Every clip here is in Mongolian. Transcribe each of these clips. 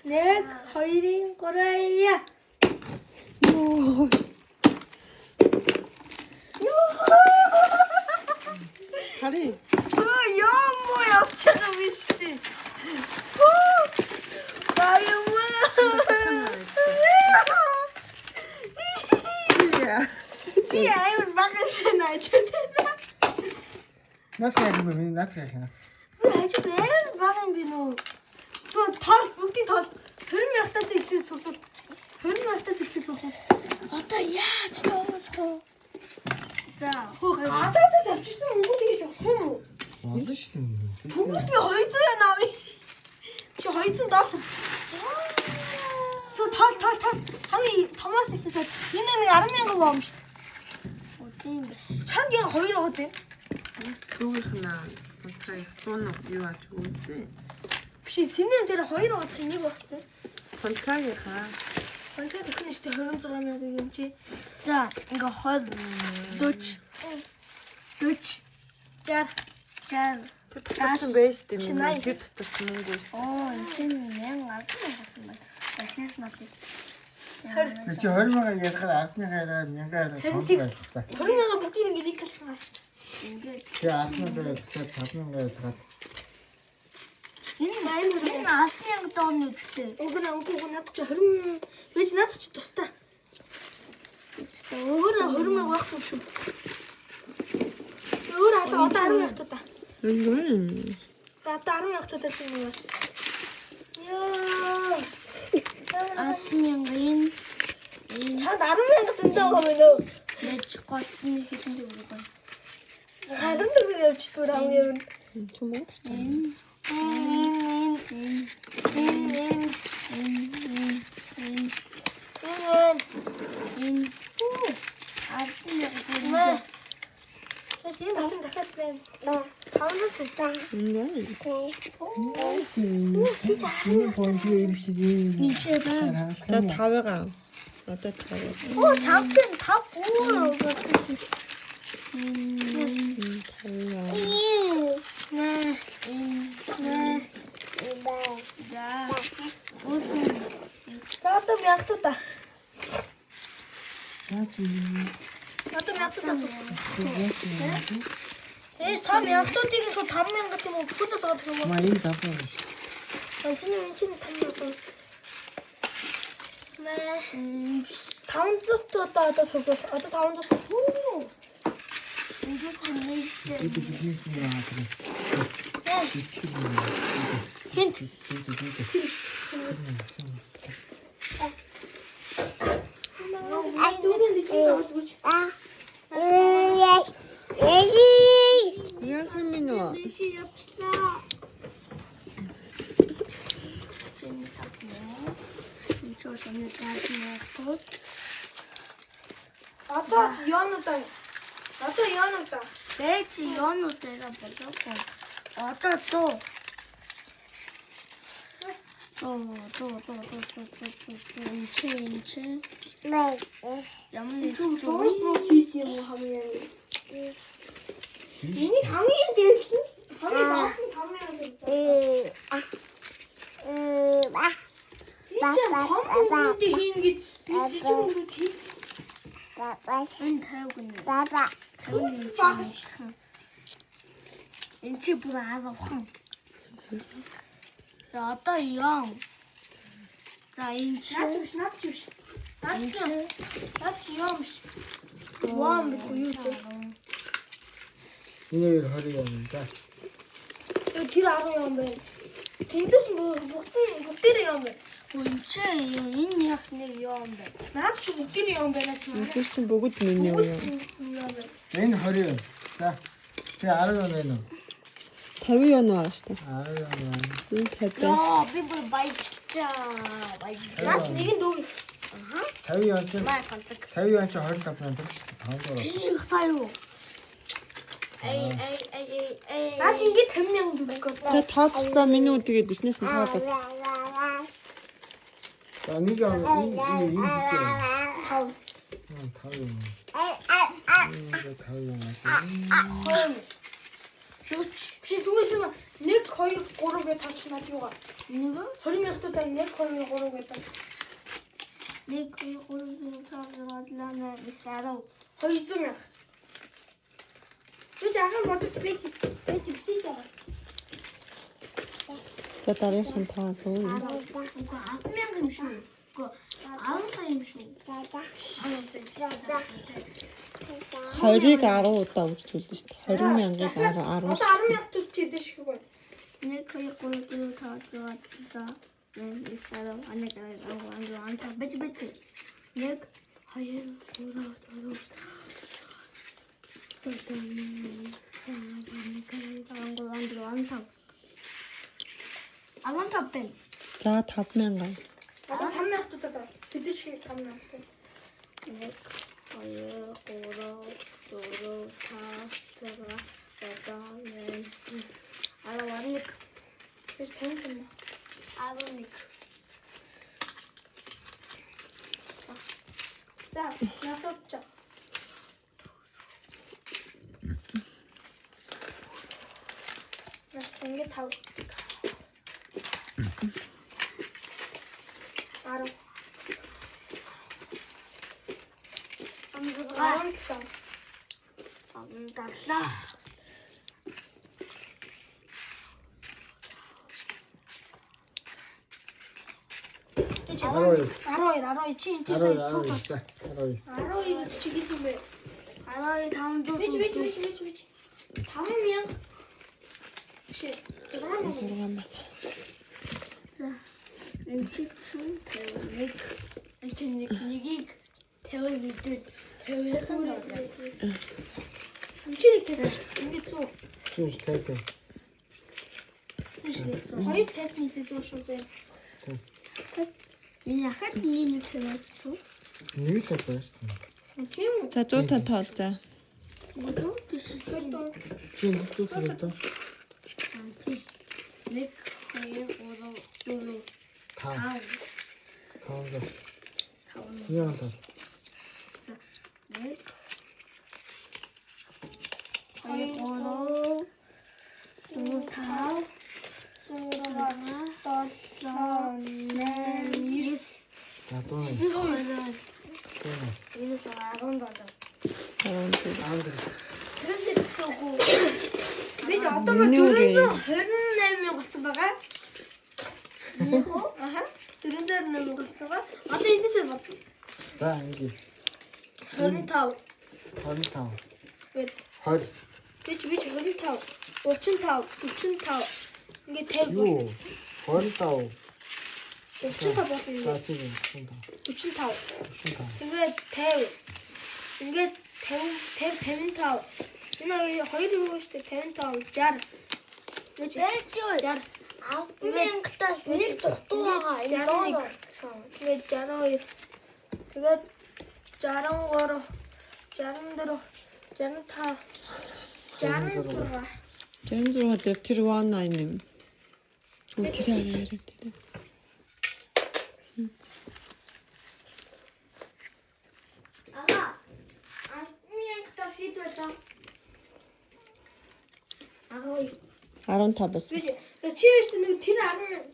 1, 2, 3. Хари. Ямо явчихсан биз дээ. Баямаа. Би аймаг багын наачаа. Наскай юм наскай хана. Аймаг багын би нөө. Тол бүгдийн тол 20 мянгатаас эхлээд цуглуул. 20 мянгатаас эхлээд цуглуул. Одоо яаж тоолох? За, гадаадаас авчихсан өнгөд гэж явах юм уу? Болно шүү дээ. Бүгд би 200 яа навь. Чи 200 доллар. Цо тол. Хамгийн томоос нэгтэй. Энэ нэг 10,000 вон шүү дээ. Тийм биш. Чангийн 2 аваад байна. Түүхнаа. Онцгой тун юу ач үзээ. Биш цэнийн дээр 2 авах нэг багс дээ. Контрагийнхаа. Контракт ихний штэ 26,000 юм чи. За, ингээ 20 40 60 Тэгсэн байж тийм юм. Тэр дотор мөнгө биш. Оо, энэ чинь 1000 болсон байна. Дахиас надад. Чи 20,000 ярахаар 10,000 1000 20,000 бүгдийг ингээ нэг талхаа. Ингээ. Чи 10,000 дахиад 5,000 цагаад. Энэ 10,000 тонн үстэй. Уг надад чи 20 байж надад чи тустай. Өөрөө 20,000 байхгүй шүү. Өөрөө одоо 10,000 таа. Үгүй. За 10,000 таа тийм юм. Яа. 10,000 чад 10,000 зөндөө байгаа мэн үү? Яаж готны хэлэндээ өгөх байна. Харин тэр явж түрээ юм. Чүм үү? За 5-аа. Одоо 5. Оо чамчин 5 Тата мягтута. Тата мягтута. Эс та мягтутыг нь шууд 5,000 гэх юм уу? Бүгд одоо гэх юм уу? Маа энэ давсан шүү. Энд 5,000. Мэ 500 одоо сургууль. Одоо 500. Энэ чинь ಇದು ಬಿಸ್ನೆಸ್ ಮಾಡ್ತಾರೆ. Хинт. Яг минь. Одоо ёонуудаа. Дээч ёонуудаа болоогүй. Одоо дуу. Чи. Ямар зураг хийх юм хамгийн. Миний хамгийн дээр хамгийн даасан 5,000. Чи том бүгд хийн гэж би чи бүгд хийн. Энэ тавьгүй нэ. Энэ чи бүр аавхан. За одоо яа. За энэ чи. Наад чи яамш. Вау мэдгүй юу. Энэ 20 юм за. Тэр 10 юм байна. Тэндээс бүгдээр юм байна. Энэ чи энэ ясны юм байна. Наад чи бүгдээр юм байна ч юм. Тэгсэн бүгд миний юу юм. Энэ 20. За. Чи 10 юм байна уу? 50 юм аа штэ. 10 юм. Энэ 50. Яа, би бүр баяжчаа. Наач нэг нь дүү. 50 юм чи. Маа ганцэг. 50 юм чи 25 төгс 500. Тэрийг таяа. Эй. Наач ингэ 50,000 төгс. За тооцоо миний үдгээд ихнээс нь тоолоод. За нэг юм энэ 5. 5 юм. 5 юм. Чи зүгээр юм. 1 2 3 гэж тооч над юугаа. Нэг 20,000-уудаа 1 2 3 гэдэг. 1 2 3 4 5 6 7 8 200,000. Бид ахын бодож байж бичиж байгаа. За дараагийн тоо суу. 10,000 юм шүү. Үгүй 10 сая юм шүү. 20-ыг 10 удаа үржүүлнэ шүү дээ. 20,000-ыг 10 Одоо 10,000 төлчихөд шиг байна. 1 2 3 4 5 6 7 8 9 10 11 12 13 бэн. За 5,000. Одоо 5,000 тутаа. Тэдэж шиг 5,000. 1 2 3 4 5 6 7 8 9 11. Тэс тань юм. 11. За, нафтч. Ингээ 5. 10. Чин За. 12 чи гэдэг юм бэ? 12 500. Бич. 5,000. Шээ. 6,000. За. Энэ чи чинь 51. Энэ чи нэгийг 50 гэдэг. 50. Чи нэг гэдэг. Ингээд 100. Шиш тайтай. Хоёр тайт нийлээ зөө шүү зэ. Энэ яхад нэг тавьж шүү. Нэг л байна шүү дээ. Тийм үү? За 100 тоол за. Гүн биш хэрэг. Чи дутуу хэрэгтэй. Нэг 2 3 4 5. Яа таа. Нэг 2 3 За тоо. Би ч одоо 428,000 болсон байгаа. Аха. 428,000 болсон байгаа. Одоо эндээсээ бод. За ингэ. 25. 25. Бид 20. би 25. 35. 45. Ингээ 50 Юу? болно. 25. 45 болно. За тийм. 45. 45. Ингээд 50. Ингээд 55. Энэ хоёр юу вэ штэ 55 60. Гэж 60. 10,000-таас нэг дутуу байгаа. Энэ доо. Тэгээд 62. Тэгээд 63. 64. 65. 66. 66 дээр тэр 19 юм. Тэр яриад тэр. Ага. 10,000-таас хийдвэж байгаа. Ага. 15 бас. Чи яаш нэг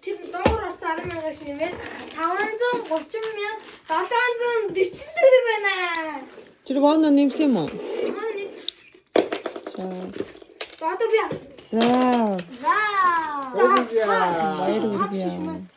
тэр доогор орсон 10,000-аас нэмээд 530,000 740 төгрөг байна. Тэр воно нэмсэн юм уу? Манай За. одоо би. За. За. Ой яа. Баяр хүргэе.